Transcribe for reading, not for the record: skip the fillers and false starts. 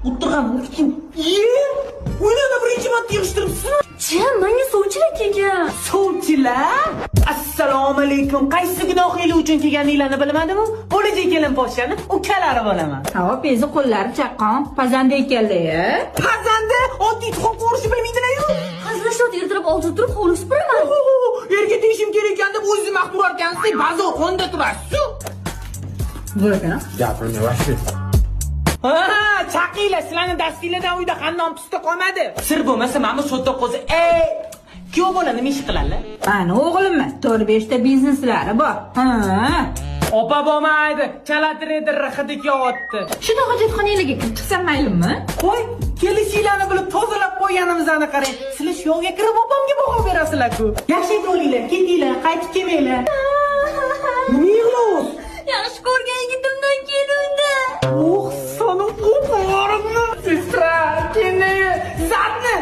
O'tirgan kim? O'ylana birinchi marta yig'ishtiribsizmi? Jim, menga sovchilar kelgan. Sovchilar? Assalomu alaykum. Qaysi gunohinglar uchun kelganinglarni bilmadimmi? Bo'lajak kelin poshshani ukalari bo'laman. Savob bezi qo'llari chaqqon, pazanda ekanlar-ya. Pazanda oddiy tuxum qo'rishni bilmaydilar-yu. Hazillashib ertalab oldida turib hovli supuraman. Erga tegishim kerak ekan deb o'zingizni maqtur arkansiz, ba'zor xonda turasiz-ku. Zo'r ekan. Gapirma, vashti. Ha, chaqinglar, sizlarning dastinglardan uyda qandoq pista qolmadi. Sir bo'lmasa, mana bu sodda qo'zi, kuyov bolani nima ish qiladilar? Ana o'g'limmi? 4-5 ta bizneslari bor. Ha. Opa bo'lmaydi, chala treyderlar hidi kelyapti. Shuni hojatxonangizga kirib chiqsam maylimi? Qo'y, kelishinglarni bilib tozalab qo'yganimizni qarang. Sizlar shu kirib opamga baho berasizlar-ku. Yashayib olinglar, ketinglar, qaytib kelmanglar. Nima yig'layapsiz? Yaxshi ko'rgan yigitimdan keluvdi. Oh, sana qo'rqorimni. Sestra, keling, zatni